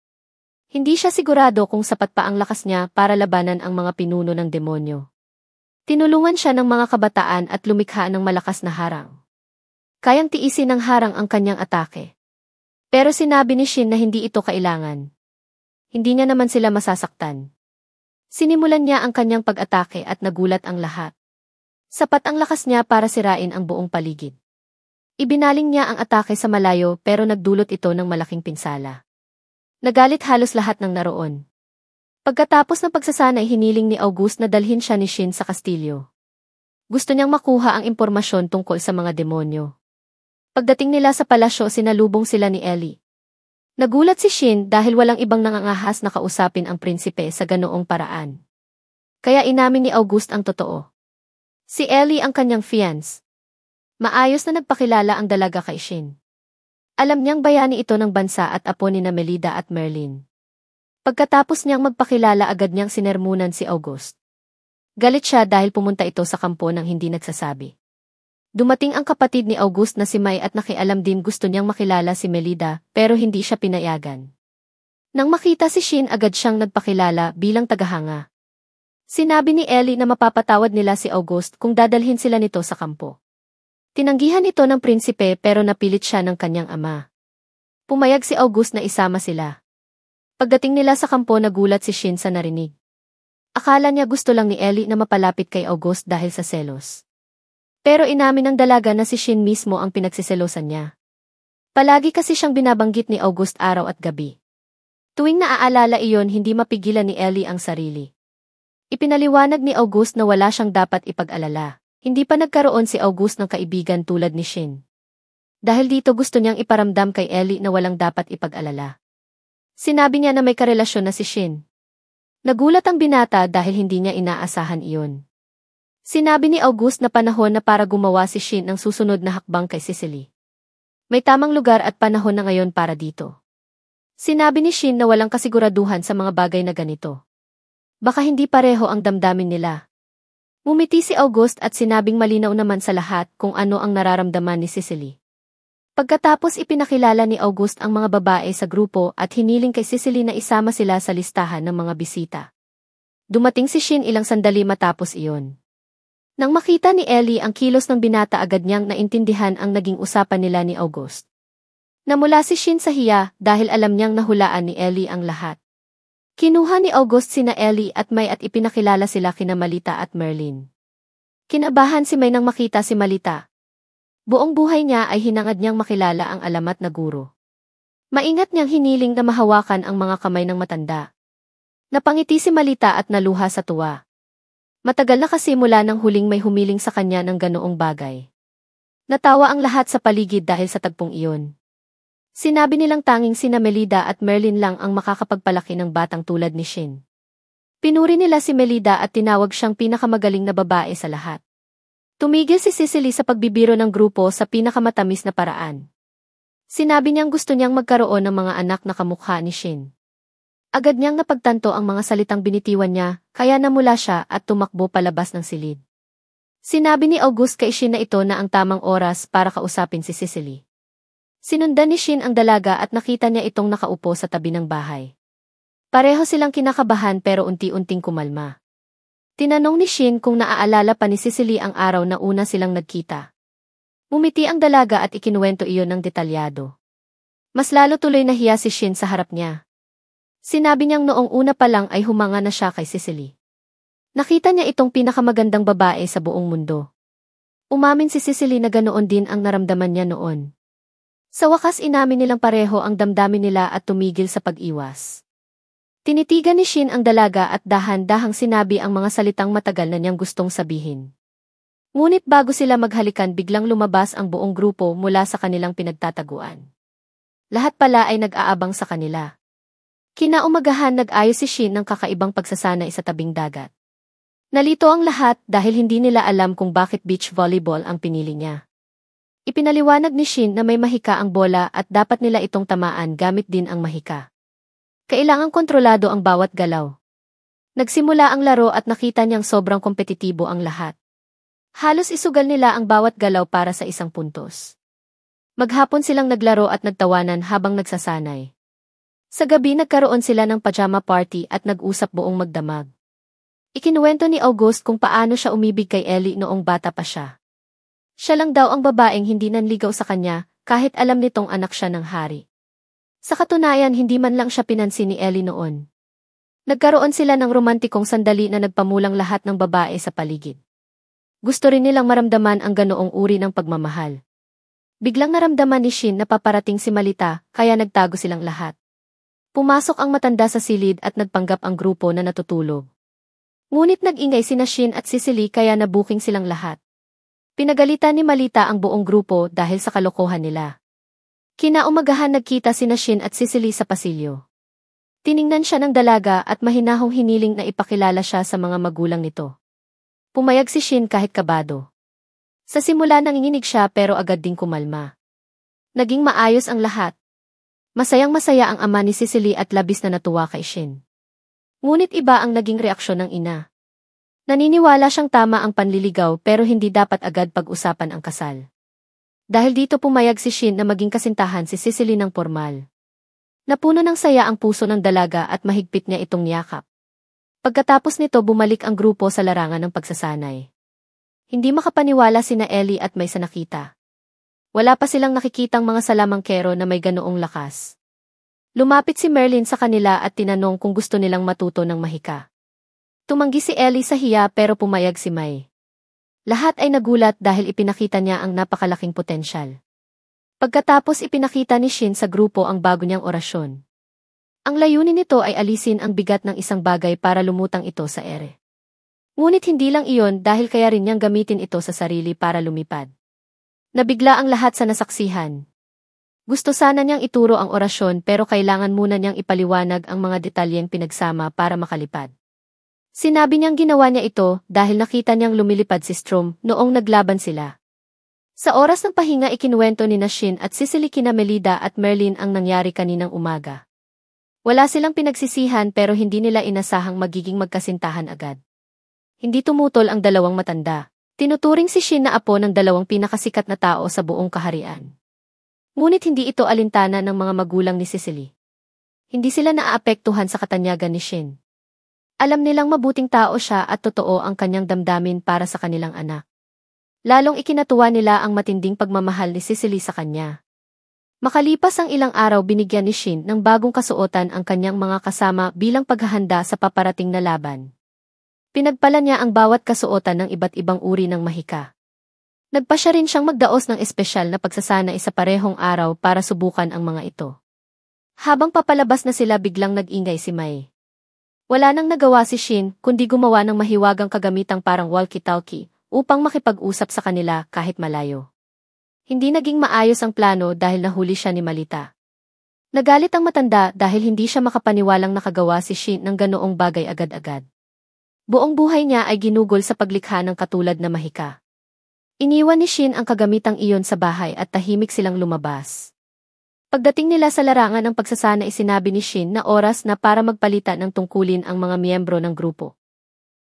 Hindi siya sigurado kung sapat pa ang lakas niya para labanan ang mga pinuno ng demonyo. Tinulungan siya ng mga kabataan at lumikha ng malakas na harang. Kayang tiisin ng harang ang kanyang atake. Pero sinabi ni Shin na hindi ito kailangan. Hindi niya naman sila masasaktan. Sinimulan niya ang kanyang pag-atake at nagulat ang lahat. Sapat ang lakas niya para sirain ang buong paligid. Ibinaling niya ang atake sa malayo pero nagdulot ito ng malaking pinsala. Nagalit halos lahat ng naroon. Pagkatapos ng pagsasanay hiniling ni August na dalhin siya ni Shin sa kastilyo. Gusto niyang makuha ang impormasyon tungkol sa mga demonyo. Pagdating nila sa palasyo sinalubong sila ni Ellie. Nagulat si Shin dahil walang ibang nangangahas na kausapin ang prinsipe sa ganoong paraan. Kaya inamin ni August ang totoo. Si Ellie ang kanyang fiancé. Maayos na nagpakilala ang dalaga kay Shin. Alam niyang bayani ito ng bansa at apo ni Melida at Merlin. Pagkatapos niyang magpakilala agad niyang sinermunan si August. Galit siya dahil pumunta ito sa kampo nang hindi nagsasabi. Dumating ang kapatid ni August na si Mai at nakialam din, gusto niyang makilala si Melida pero hindi siya pinayagan. Nang makita si Shin agad siyang nagpakilala bilang tagahanga. Sinabi ni Ellie na mapapatawad nila si August kung dadalhin sila nito sa kampo. Tinanggihan ito ng prinsipe pero napilit siya ng kanyang ama. Pumayag si August na isama sila. Pagdating nila sa kampo nagulat si Shin sa narinig. Akala niya gusto lang ni Ellie na mapalapit kay August dahil sa selos. Pero inamin ng dalaga na si Shin mismo ang pinagsiselosan niya. Palagi kasi siyang binabanggit ni August araw at gabi. Tuwing naaalala iyon hindi mapigilan ni Ellie ang sarili. Ipinaliwanag ni August na wala siyang dapat ipag-alala. Hindi pa nagkaroon si August ng kaibigan tulad ni Shin. Dahil dito gusto niyang iparamdam kay Ellie na walang dapat ipag-alala. Sinabi niya na may karelasyon na si Shin. Nagulat ang binata dahil hindi niya inaasahan iyon. Sinabi ni August na panahon na para gumawa si Shin ng susunod na hakbang kay Cecily. May tamang lugar at panahon na ngayon para dito. Sinabi ni Shin na walang kasiguraduhan sa mga bagay na ganito. Baka hindi pareho ang damdamin nila. Ngumiti si August at sinabing malinaw naman sa lahat kung ano ang nararamdaman ni Cecily. Pagkatapos ipinakilala ni August ang mga babae sa grupo at hiniling kay Cecily na isama sila sa listahan ng mga bisita. Dumating si Shin ilang sandali matapos iyon. Nang makita ni Ellie ang kilos ng binata agad niyang naintindihan ang naging usapan nila ni August. Namula si Shin sa hiya dahil alam niyang nahulaan ni Ellie ang lahat. Kinuha ni August sina Ellie at May at ipinakilala sila kina Malita at Merlin. Kinabahan si May nang makita si Malita. Buong buhay niya ay hinangad niyang makilala ang alamat na guro. Maingat niyang hiniling na mahawakan ang mga kamay ng matanda. Napangiti si Malita at naluha sa tuwa. Matagal na kasi mula nang huling may humiling sa kanya ng ganoong bagay. Natawa ang lahat sa paligid dahil sa tagpong iyon. Sinabi nilang tanging sina Melida at Merlin lang ang makakapagpalaki ng batang tulad ni Shin. Pinuri nila si Melida at tinawag siyang pinakamagaling na babae sa lahat. Tumigil si Cecily sa pagbibiro ng grupo sa pinakamatamis na paraan. Sinabi niyang gusto niyang magkaroon ng mga anak na kamukha ni Shin. Agad niyang napagtanto ang mga salitang binitiwan niya, kaya namula siya at tumakbo palabas ng silid. Sinabi ni August kay Shin na ito na ang tamang oras para kausapin si Cecily. Sinundan ni Shin ang dalaga at nakita niya itong nakaupo sa tabi ng bahay. Pareho silang kinakabahan pero unti-unting kumalma. Tinanong ni Shin kung naaalala pa ni Cecily ang araw na una silang nagkita. Umiti ang dalaga at ikinuwento iyon ng detalyado. Mas lalo tuloy nahiya si Shin sa harap niya. Sinabi niyang noong una pa lang ay humanga na siya kay Cecily. Nakita niya itong pinakamagandang babae sa buong mundo. Umamin si Cecily na ganoon din ang naramdaman niya noon. Sa wakas inamin nilang pareho ang damdamin nila at tumigil sa pag-iwas. Tinitigan ni Shin ang dalaga at dahan-dahang sinabi ang mga salitang matagal na niyang gustong sabihin. Ngunit bago sila maghalikan biglang lumabas ang buong grupo mula sa kanilang pinagtataguan. Lahat pala ay nag-aabang sa kanila. Kinaumagahan nag-ayos si Shin ng kakaibang pagsasanay sa tabing dagat. Nalito ang lahat dahil hindi nila alam kung bakit beach volleyball ang pinili niya. Ipinaliwanag ni Shin na may mahika ang bola at dapat nila itong tamaan gamit din ang mahika. Kailangang kontrolado ang bawat galaw. Nagsimula ang laro at nakita niyang sobrang kompetitibo ang lahat. Halos isugal nila ang bawat galaw para sa isang puntos. Maghapon silang naglaro at nagtawanan habang nagsasanay. Sa gabi nagkaroon sila ng pajama party at nag-usap buong magdamag. Ikinuwento ni August kung paano siya umibig kay Ellie noong bata pa siya. Siya lang daw ang babaeng hindi nanligaw sa kanya kahit alam nitong anak siya ng hari. Sa katunayan hindi man lang siya pinansin ni Ellie noon. Nagkaroon sila ng romantikong sandali na nagpamulang lahat ng babae sa paligid. Gusto rin nilang maramdaman ang ganoong uri ng pagmamahal. Biglang naramdaman ni Shin na paparating si Malita kaya nagtago silang lahat. Pumasok ang matanda sa silid at nagpanggap ang grupo na natutulog. Ngunit nag-ingay sina Shin at Cecily kaya nabuking silang lahat. Pinagalitan ni Malita ang buong grupo dahil sa kalokohan nila. Kinaumagahan nagkita sina Shin at Cecily sa pasilyo. Tiningnan siya ng dalaga at mahinahong hiniling na ipakilala siya sa mga magulang nito. Pumayag si Shin kahit kabado. Sa simula nanginginig siya pero agad ding kumalma. Naging maayos ang lahat. Masayang-masaya ang ama ni Cecily at labis na natuwa kay Shin. Ngunit iba ang naging reaksyon ng ina. Naniniwala siyang tama ang panliligaw pero hindi dapat agad pag-usapan ang kasal. Dahil dito pumayag si Shin na maging kasintahan si Cecily ng formal. Napuno ng saya ang puso ng dalaga at mahigpit niya itong niyakap. Pagkatapos nito bumalik ang grupo sa larangan ng pagsasanay. Hindi makapaniwala sina Ellie at May sa nakita. Wala pa silang nakikitang mga salamangkero na may ganoong lakas. Lumapit si Merlin sa kanila at tinanong kung gusto nilang matuto ng mahika. Tumanggi si Ellie sa hiya pero pumayag si May. Lahat ay nagulat dahil ipinakita niya ang napakalaking potensyal. Pagkatapos ipinakita ni Shin sa grupo ang bago niyang orasyon. Ang layunin nito ay alisin ang bigat ng isang bagay para lumutang ito sa ere. Ngunit hindi lang iyon dahil kaya rin niyang gamitin ito sa sarili para lumipad. Nabigla ang lahat sa nasaksihan. Gusto sana niyang ituro ang orasyon pero kailangan muna niyang ipaliwanag ang mga detalyeng pinagsama para makalipad. Sinabi niyang ginawa niya ito dahil nakita niyang lumilipad si Strom noong naglaban sila. Sa oras ng pahinga ikinuwento ni Shin at Cicely kina Melida at Merlin ang nangyari kaninang umaga. Wala silang pinagsisihan pero hindi nila inasahang magiging magkasintahan agad. Hindi tumutol ang dalawang matanda. Tinuturing si Shin na apo ng dalawang pinakasikat na tao sa buong kaharian. Ngunit hindi ito alintana ng mga magulang ni Cicely. Hindi sila naaapektuhan sa katanyagan ni Shin. Alam nilang mabuting tao siya at totoo ang kanyang damdamin para sa kanilang anak. Lalong ikinatuwa nila ang matinding pagmamahal ni Cicely sa kanya. Makalipas ang ilang araw binigyan ni Shin ng bagong kasuotan ang kanyang mga kasama bilang paghahanda sa paparating na laban. Pinagpala niya ang bawat kasuotan ng iba't ibang uri ng mahika. Nagpasya rin siyang magdaos ng espesyal na pagsasanay sa parehong araw para subukan ang mga ito. Habang papalabas na sila biglang nag-ingay si Mai. Wala nang nagawa si Shin kundi gumawa ng mahiwagang kagamitang parang walkie-talkie upang makipag-usap sa kanila kahit malayo. Hindi naging maayos ang plano dahil nahuli siya ni Malita. Nagalit ang matanda dahil hindi siya makapaniwalang nakagawa si Shin ng ganoong bagay agad-agad. Buong buhay niya ay ginugol sa paglikha ng katulad na mahika. Iniwan ni Shin ang kagamitang iyon sa bahay at tahimik silang lumabas. Pagdating nila sa larangan ng pagsasanay sinabi ni Shin na oras na para magpalita ng tungkulin ang mga miyembro ng grupo.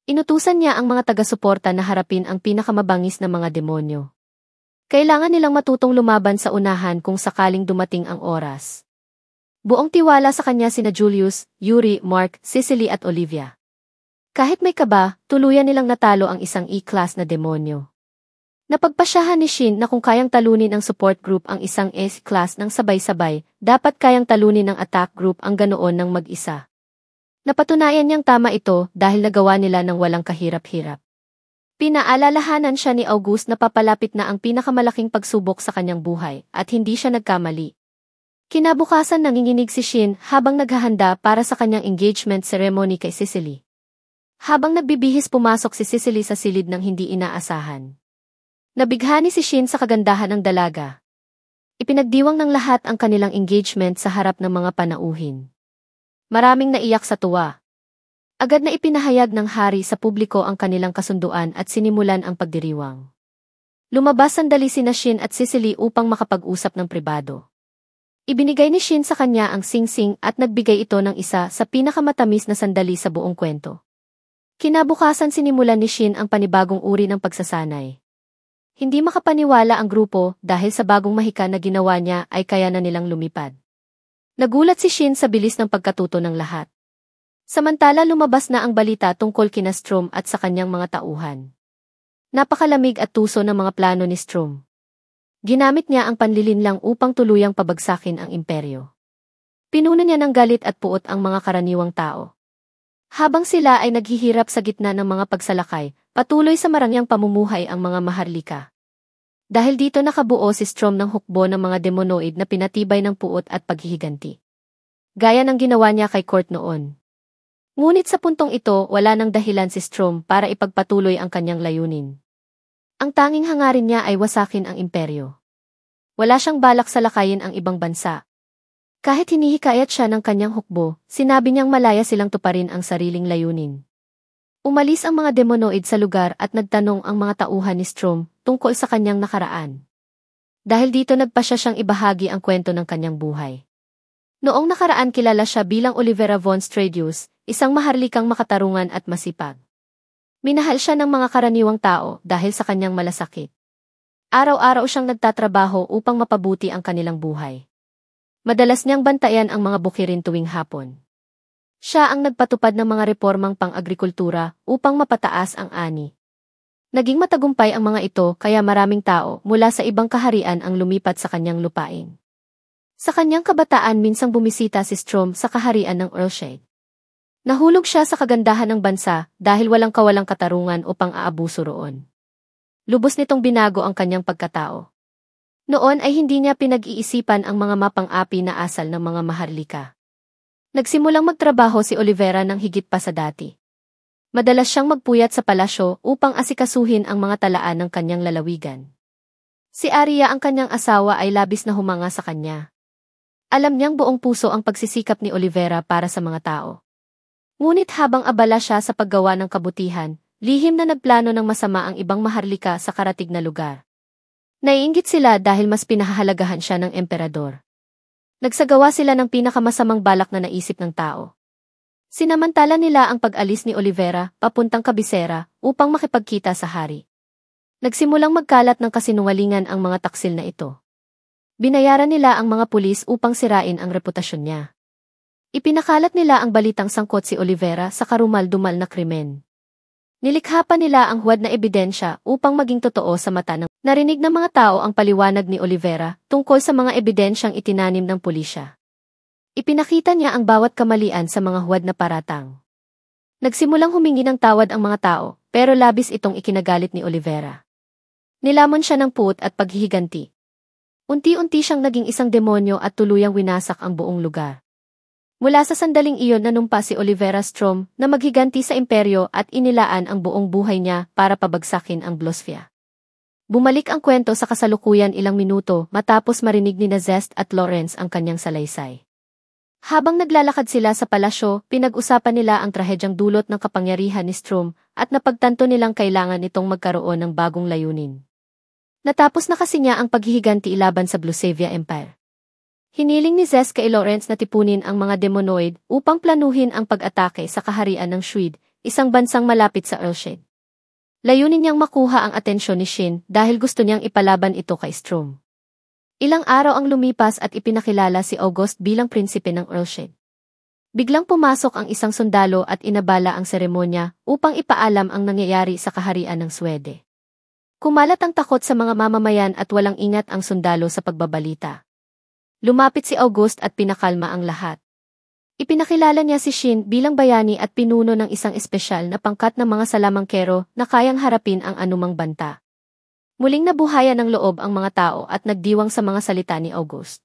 Inutusan niya ang mga taga-suporta na harapin ang pinakamabangis na mga demonyo. Kailangan nilang matutong lumaban sa unahan kung sakaling dumating ang oras. Buong tiwala sa kanya sina Julius, Yuri, Mark, Cicely at Olivia. Kahit may kaba, tuluyan nilang natalo ang isang E-class na demonyo. Napagpasyahan ni Shin na kung kayang talunin ang support group ang isang S-class ng sabay-sabay, dapat kayang talunin ng attack group ang ganoon ng mag-isa. Napatunayan niyang tama ito dahil nagawa nila ng walang kahirap-hirap. Pinaalalahanan siya ni August na papalapit na ang pinakamalaking pagsubok sa kanyang buhay at hindi siya nagkamali. Kinabukasan nanginginig si Shin habang naghahanda para sa kanyang engagement ceremony kay Cicely. Habang nagbibihis pumasok si Cicely sa silid ng hindi inaasahan. Nabighani si Shin sa kagandahan ng dalaga. Ipinagdiwang ng lahat ang kanilang engagement sa harap ng mga panauhin. Maraming naiyak sa tuwa. Agad na ipinahayag ng hari sa publiko ang kanilang kasunduan at sinimulan ang pagdiriwang. Lumabas sandali sina Shin at Cicely upang makapag-usap ng pribado. Ibinigay ni Shin sa kanya ang singsing at nagbigay ito ng isa sa pinakamatamis na sandali sa buong kwento. Kinabukasan sinimulan ni Shin ang panibagong uri ng pagsasanay. Hindi makapaniwala ang grupo dahil sa bagong mahika na ginawa niya ay kaya na nilang lumipad. Nagulat si Shin sa bilis ng pagkatuto ng lahat. Samantala lumabas na ang balita tungkol kina Strom at sa kanyang mga tauhan. Napakalamig at tuso ng mga plano ni Strom. Ginamit niya ang panlilinlang upang tuluyang pabagsakin ang imperyo. Pinuno niya ng galit at puot ang mga karaniwang tao. Habang sila ay naghihirap sa gitna ng mga pagsalakay, patuloy sa marangyang pamumuhay ang mga maharlika. Dahil dito nakabuo si Strom ng hukbo ng mga demonoid na pinatibay ng puot at paghihiganti. Gaya ng ginawa niya kay Court noon. Ngunit sa puntong ito wala nang dahilan si Strom para ipagpatuloy ang kanyang layunin. Ang tanging hangarin niya ay wasakin ang imperyo. Wala siyang balak salakayin ang ibang bansa. Kahit hinihikayat siya ng kanyang hukbo, sinabi niyang malaya silang tuparin ang sariling layunin. Umalis ang mga demonoid sa lugar at nagtanong ang mga tauhan ni Strom tungkol sa kanyang nakaraan. Dahil dito nagpasya siyang ibahagi ang kwento ng kanyang buhay. Noong nakaraan kilala siya bilang Olivera von Stradius, isang maharlikang makatarungan at masipag. Minahal siya ng mga karaniwang tao dahil sa kanyang malasakit. Araw-araw siyang nagtatrabaho upang mapabuti ang kanilang buhay. Madalas niyang bantayan ang mga bukirin tuwing hapon. Siya ang nagpatupad ng mga reformang pang-agrikultura upang mapataas ang ani. Naging matagumpay ang mga ito kaya maraming tao mula sa ibang kaharian ang lumipat sa kanyang lupain. Sa kanyang kabataan minsang bumisita si Strom sa kaharian ng Earlshade. Nahulog siya sa kagandahan ng bansa dahil walang kawalang katarungan o pang-aabuso roon. Lubos nitong binago ang kanyang pagkatao. Noon ay hindi niya pinag-iisipan ang mga mapang-api na asal ng mga maharlika. Nagsimulang magtrabaho si Olivera ng higit pa sa dati. Madalas siyang magpuyat sa palasyo upang asikasuhin ang mga talaan ng kanyang lalawigan. Si Arya ang kanyang asawa ay labis na humanga sa kanya. Alam niyang buong puso ang pagsisikap ni Olivera para sa mga tao. Ngunit habang abala siya sa paggawa ng kabutihan, lihim na nagplano ng masama ang ibang maharlika sa karatig na lugar. Naiinggit sila dahil mas pinahahalagahan siya ng emperador. Nagsagawa sila ng pinakamasamang balak na naisip ng tao. Sinamantala nila ang pag-alis ni Olivera papuntang kabisera upang makipagkita sa hari. Nagsimulang magkalat ng kasinungalingan ang mga taksil na ito. Binayaran nila ang mga pulis upang sirain ang reputasyon niya. Ipinakalat nila ang balitang sangkot si Olivera sa karumal-dumal na krimen. Nilikha pa nila ang huwad na ebidensya upang maging totoo sa mata ng narinig ng mga tao ang paliwanag ni Olivera tungkol sa mga ebidensyang itinanim ng pulisya. Ipinakita niya ang bawat kamalian sa mga huwad na paratang. Nagsimulang humingi ng tawad ang mga tao, pero labis itong ikinagalit ni Olivera. Nilamon siya ng puot at paghihiganti. Unti-unti siyang naging isang demonyo at tuluyang winasak ang buong lugar. Mula sa sandaling iyon nanumpa si Olivera Strom na maghiganti sa imperyo at inilaan ang buong buhay niya para pabagsakin ang Blosfia. Bumalik ang kwento sa kasalukuyan ilang minuto matapos marinig ni Zest at Lawrence ang kanyang salaysay. Habang naglalakad sila sa palasyo, pinag-usapan nila ang trahedyang dulot ng kapangyarihan ni Strom at napagtanto nilang kailangan itong magkaroon ng bagong layunin. Natapos na kasi niya ang paghihiganti laban sa Blusavia Empire. Hiniling ni Zest kay Lawrence na tipunin ang mga demonoid upang planuhin ang pag-atake sa kaharian ng Swede, isang bansang malapit sa Earlshade. Layunin niyang makuha ang atensyon ni Shin dahil gusto niyang ipalaban ito kay Strom. Ilang araw ang lumipas at ipinakilala si August bilang prinsipe ng Earlshade. Biglang pumasok ang isang sundalo at inabala ang seremonya upang ipaalam ang nangyayari sa kaharian ng Swede. Kumalat ang takot sa mga mamamayan at walang ingat ang sundalo sa pagbabalita. Lumapit si August at pinakalma ang lahat. Ipinakilala niya si Shin bilang bayani at pinuno ng isang espesyal na pangkat ng mga salamangkero na kayang harapin ang anumang banta. Muling nabuhayan ng loob ang mga tao at nagdiwang sa mga salita ni August.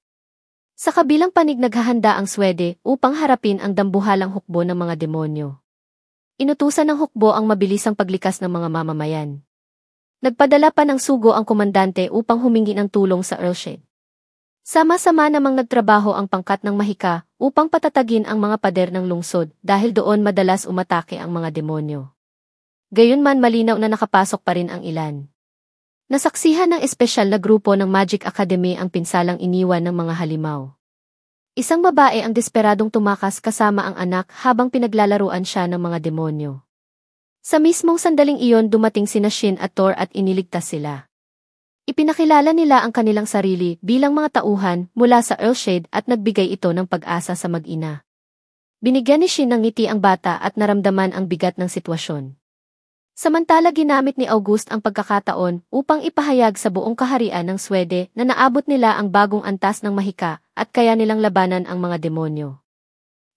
Sa kabilang panig naghahanda ang Swede upang harapin ang dambuhalang hukbo ng mga demonyo. Inutusan ng hukbo ang mabilisang paglikas ng mga mamamayan. Nagpadala pa ng sugo ang komandante upang humingi ng tulong sa Earlshade. Sama-sama namang nagtrabaho ang pangkat ng Mahika upang patatagin ang mga pader ng lungsod dahil doon madalas umatake ang mga demonyo. Gayunman malinaw na nakapasok pa rin ang ilan. Nasaksihan ng espesyal na grupo ng Magic Academy ang pinsalang iniwan ng mga halimaw. Isang babae ang desperadong tumakas kasama ang anak habang pinaglalaruan siya ng mga demonyo. Sa mismong sandaling iyon dumating sina Shin at Thor at iniligtas sila. Ipinakilala nila ang kanilang sarili bilang mga tauhan mula sa Earlshade at nagbigay ito ng pag-asa sa mag-ina. Binigyan ni Shin ng ngiti ang bata at naramdaman ang bigat ng sitwasyon. Samantala ginamit ni August ang pagkakataon upang ipahayag sa buong kaharian ng Swede na naabot nila ang bagong antas ng Mahika at kaya nilang labanan ang mga demonyo.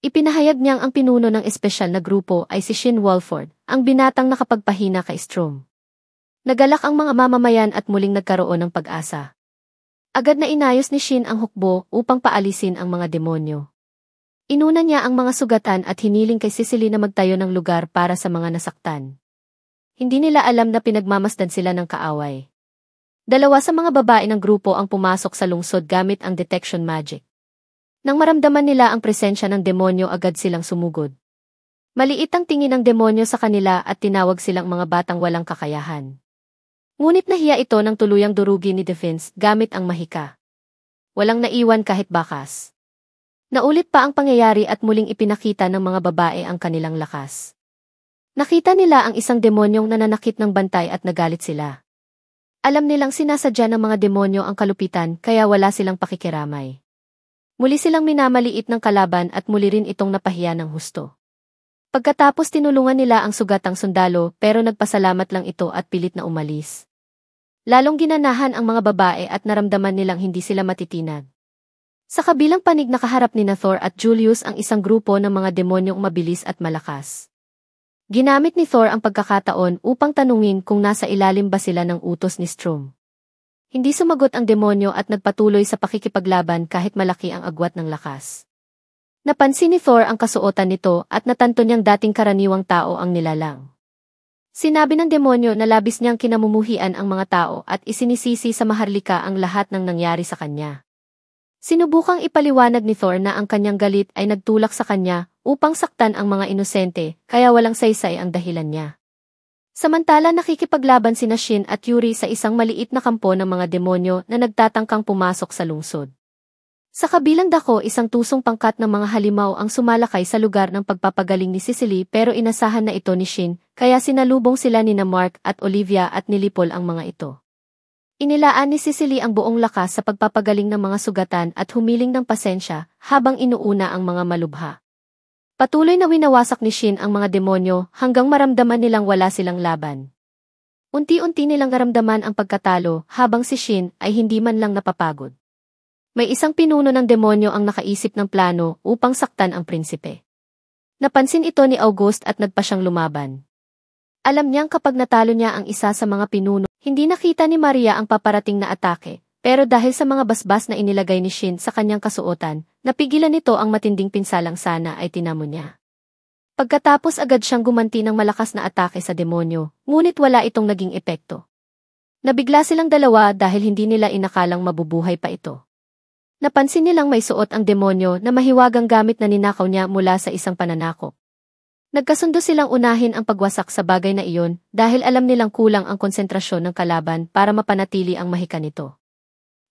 Ipinahayag niyang ang pinuno ng espesyal na grupo ay si Shin Walford, ang binatang nakapagpahina kay Strom. Nagalak ang mga mamamayan at muling nagkaroon ng pag-asa. Agad na inayos ni Shin ang hukbo upang paalisin ang mga demonyo. Inuna niya ang mga sugatan at hiniling kay Sicily na magtayo ng lugar para sa mga nasaktan. Hindi nila alam na pinagmamasdan sila ng kaaway. Dalawa sa mga babae ng grupo ang pumasok sa lungsod gamit ang detection magic. Nang maramdaman nila ang presensya ng demonyo agad silang sumugod. Maliit ang tingin ng demonyo sa kanila at tinawag silang mga batang walang kakayahan. Ngunit nahiya ito ng tuluyang durugi ni Defense gamit ang Mahika. Walang naiwan kahit bakas. Naulit pa ang pangyayari at muling ipinakita ng mga babae ang kanilang lakas. Nakita nila ang isang demonyong nananakit ng bantay at nagalit sila. Alam nilang sinasadya ng mga demonyo ang kalupitan kaya wala silang pakikiramay. Muli silang minamaliit ng kalaban at muli rin itong napahiya ng husto. Pagkatapos tinulungan nila ang sugatang sundalo pero nagpasalamat lang ito at pilit na umalis. Lalong ginanahan ang mga babae at naramdaman nilang hindi sila matitinag. Sa kabilang panig nakaharap ni Thor at Julius ang isang grupo ng mga demonyong mabilis at malakas. Ginamit ni Thor ang pagkakataon upang tanungin kung nasa ilalim ba sila ng utos ni Strom. Hindi sumagot ang demonyo at nagpatuloy sa pakikipaglaban kahit malaki ang agwat ng lakas. Napansin ni Thor ang kasuotan nito at natanto niyang dating karaniwang tao ang nilalang. Sinabi ng demonyo na labis niyang kinamumuhian ang mga tao at isinisisi sa maharlika ang lahat ng nangyari sa kanya. Sinubukang ipaliwanag ni Thor na ang kanyang galit ay nagtulak sa kanya upang saktan ang mga inosente, kaya walang saysay ang dahilan niya. Samantala nakikipaglaban sina Shin at Yuri sa isang maliit na kampo ng mga demonyo na nagtatangkang pumasok sa lungsod. Sa kabilang dako, isang tusong pangkat ng mga halimaw ang sumalakay sa lugar ng pagpapagaling ni Cicely pero inasahan na ito ni Shin, kaya sinalubong sila ni Mark at Olivia at nilipol ang mga ito. Inilaan ni Cicely ang buong lakas sa pagpapagaling ng mga sugatan at humiling ng pasensya habang inuuna ang mga malubha. Patuloy na winawasak ni Shin ang mga demonyo hanggang maramdaman nilang wala silang laban. Unti-unti nilang naramdaman ang pagkatalo habang si Shin ay hindi man lang napapagod. May isang pinuno ng demonyo ang nakaisip ng plano upang saktan ang prinsipe. Napansin ito ni August at nagpa siyang lumaban. Alam niyang kapag natalo niya ang isa sa mga pinuno, hindi nakita ni Maria ang paparating na atake, pero dahil sa mga basbas na inilagay ni Shin sa kanyang kasuotan, napigilan nito ang matinding pinsalang sana ay tinamo niya. Pagkatapos agad siyang gumanti ng malakas na atake sa demonyo, ngunit wala itong naging epekto. Nabigla silang dalawa dahil hindi nila inakalang mabubuhay pa ito. Napansin nilang may suot ang demonyo na mahiwagang gamit na ninakaw niya mula sa isang pananakop. Nagkasundo silang unahin ang pagwasak sa bagay na iyon dahil alam nilang kulang ang konsentrasyon ng kalaban para mapanatili ang mahika nito.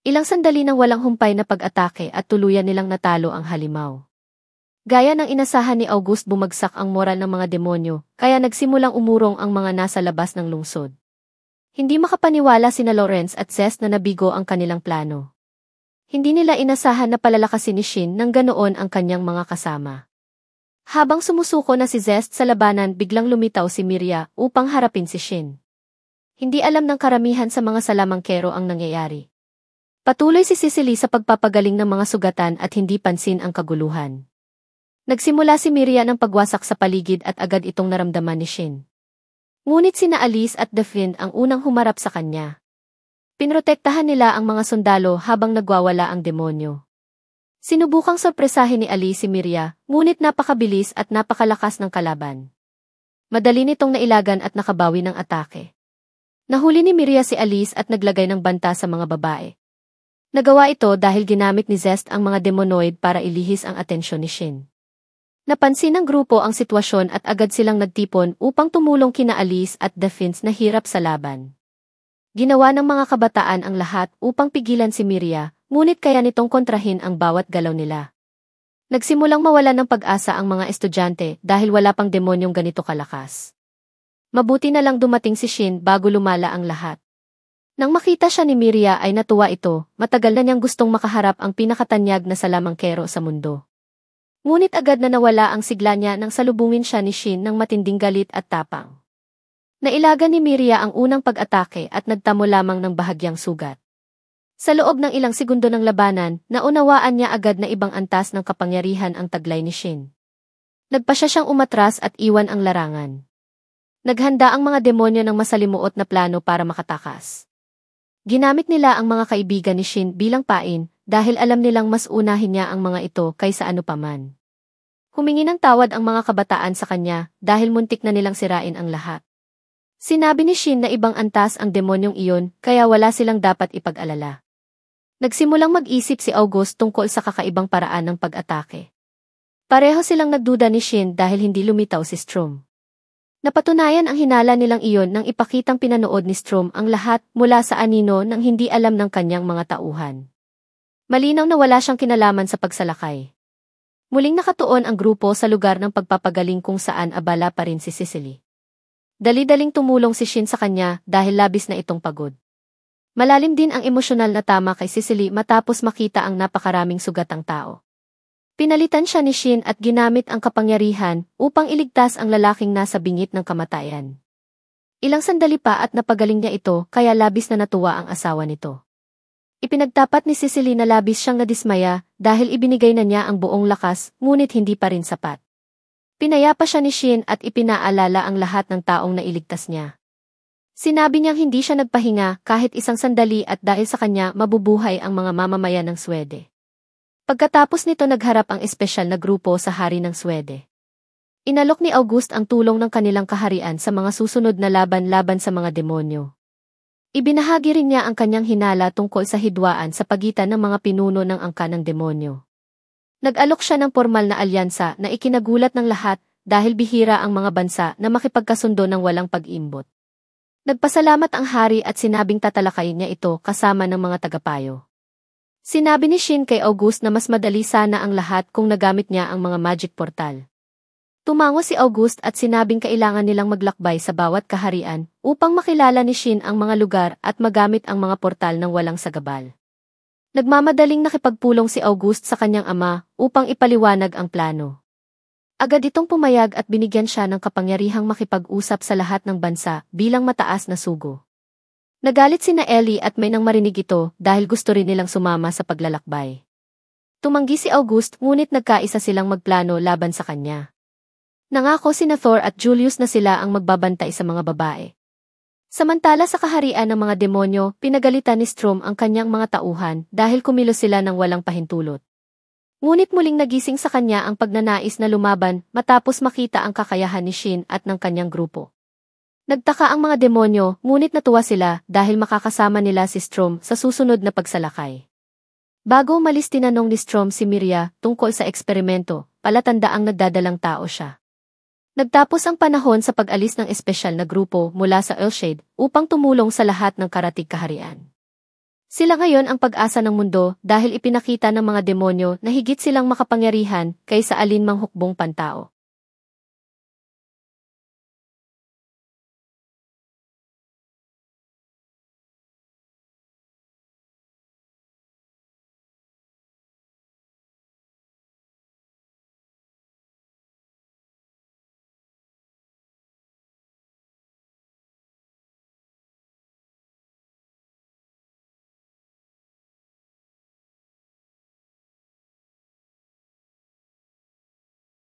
Ilang sandali nang walang humpay na pag-atake at tuluyan nilang natalo ang halimaw. Gaya ng inasahan ni August, bumagsak ang moral ng mga demonyo, kaya nagsimulang umurong ang mga nasa labas ng lungsod. Hindi makapaniwala sina Lawrence at Zest na nabigo ang kanilang plano. Hindi nila inasahan na palalakasin ni Shin ng ganoon ang kanyang mga kasama. Habang sumusuko na si Zest sa labanan, biglang lumitaw si Miria upang harapin si Shin. Hindi alam ng karamihan sa mga salamangkero ang nangyayari. Patuloy si Cicely sa pagpapagaling ng mga sugatan at hindi pansin ang kaguluhan. Nagsimula si Miria ng pagwasak sa paligid at agad itong naramdaman ni Shin. Ngunit sina Alice at Daphne ang unang humarap sa kanya. Pinrotektahan nila ang mga sundalo habang nagwawala ang demonyo. Sinubukang sorpresahin ni Ali si Miria, ngunit napakabilis at napakalakas ng kalaban. Madali nitong nailagan at nakabawi ng atake. Nahuli ni Miria si Alice at naglagay ng banta sa mga babae. Nagawa ito dahil ginamit ni Zest ang mga demonoid para ilihis ang atensyon ni Shin. Napansin ng grupo ang sitwasyon at agad silang nagtipon upang tumulong kina Alice at Daphne na hirap sa laban. Ginawa ng mga kabataan ang lahat upang pigilan si Miria, ngunit kaya nitong kontrahin ang bawat galaw nila. Nagsimulang mawalan ng pag-asa ang mga estudyante dahil wala pang demonyong ganito kalakas. Mabuti na lang dumating si Shin bago lumala ang lahat. Nang makita siya ni Miria ay natuwa ito, matagal na niyang gustong makaharap ang pinakatanyag na salamangkero sa mundo. Ngunit agad na nawala ang sigla niya nang salubungin siya ni Shin ng matinding galit at tapang. Nailaga ni Miria ang unang pag-atake at nagtamo lamang ng bahagyang sugat. Sa loob ng ilang segundo ng labanan, naunawaan niya agad na ibang antas ng kapangyarihan ang taglay ni Shin. Nagpasya siyang umatras at iwan ang larangan. Naghanda ang mga demonyo ng masalimuot na plano para makatakas. Ginamit nila ang mga kaibigan ni Shin bilang pain dahil alam nilang mas unahin niya ang mga ito kaysa ano paman. Humingi ng tawad ang mga kabataan sa kanya dahil muntik na nilang sirain ang lahat. Sinabi ni Shin na ibang antas ang demonyong iyon kaya wala silang dapat ipag-alala. Nagsimulang mag-isip si August tungkol sa kakaibang paraan ng pag-atake. Pareho silang nagduda ni Shin dahil hindi lumitaw si Strom. Napatunayan ang hinala nilang iyon nang ipakitang pinanood ni Strom ang lahat mula sa anino nang hindi alam ng kanyang mga tauhan. Malinaw na wala siyang kinalaman sa pagsalakay. Muling nakatuon ang grupo sa lugar ng pagpapagaling kung saan abala pa rin si Cicely. Dali-daling tumulong si Shin sa kanya dahil labis na itong pagod. Malalim din ang emosyonal na tama kay Cicely matapos makita ang napakaraming sugatang tao. Pinalitan siya ni Shin at ginamit ang kapangyarihan upang iligtas ang lalaking nasa bingit ng kamatayan. Ilang sandali pa at napagaling niya ito kaya labis na natuwa ang asawa nito. Ipinagtapat ni Cicely na labis siyang nadismaya dahil ibinigay na niya ang buong lakas ngunit hindi pa rin sapat. Pinayapa siya ni Shin at ipinaalala ang lahat ng taong nailigtas niya. Sinabi niyang hindi siya nagpahinga kahit isang sandali at dahil sa kanya mabubuhay ang mga mamamayan ng Swede. Pagkatapos nito nagharap ang espesyal na grupo sa hari ng Swede. Inalok ni August ang tulong ng kanilang kaharian sa mga susunod na laban-laban sa mga demonyo. Ibinahagi rin niya ang kanyang hinala tungkol sa hidwaan sa pagitan ng mga pinuno ng angka ng demonyo. Nag-alok siya ng formal na alyansa na ikinagulat ng lahat dahil bihira ang mga bansa na makipagkasundo ng walang pag-imbot. Nagpasalamat ang hari at sinabing tatalakayin niya ito kasama ng mga tagapayo. Sinabi ni Shin kay August na mas madali sana ang lahat kung nagamit niya ang mga magic portal. Tumango si August at sinabing kailangan nilang maglakbay sa bawat kaharian upang makilala ni Shin ang mga lugar at magamit ang mga portal ng walang sagabal. Nagmamadaling nakipagpulong si August sa kanyang ama upang ipaliwanag ang plano. Agad itong pumayag at binigyan siya ng kapangyarihang makipag-usap sa lahat ng bansa bilang mataas na sugo. Nagalit sina Ellie at may nang marinig ito dahil gusto rin nilang sumama sa paglalakbay. Tumanggi si August ngunit nagkaisa silang magplano laban sa kanya. Nangako sina Thor at Julius na sila ang magbabantay sa mga babae. Samantala sa kaharian ng mga demonyo, pinagalitan ni Strom ang kanyang mga tauhan dahil kumilos sila ng walang pahintulot. Ngunit muling nagising sa kanya ang pagnanais na lumaban matapos makita ang kakayahan ni Shin at ng kanyang grupo. Nagtaka ang mga demonyo, ngunit natuwa sila dahil makakasama nila si Strom sa susunod na pagsalakay. Bago umalis tinanong ni Strom si Miria tungkol sa eksperimento, palatandaang nagdadalang tao siya. Nagtapos ang panahon sa pag-alis ng espesyal na grupo mula sa Earthshade upang tumulong sa lahat ng karatig kaharian. Sila ngayon ang pag-asa ng mundo dahil ipinakita ng mga demonyo na higit silang makapangyarihan kaysa alinmang hukbong pantao.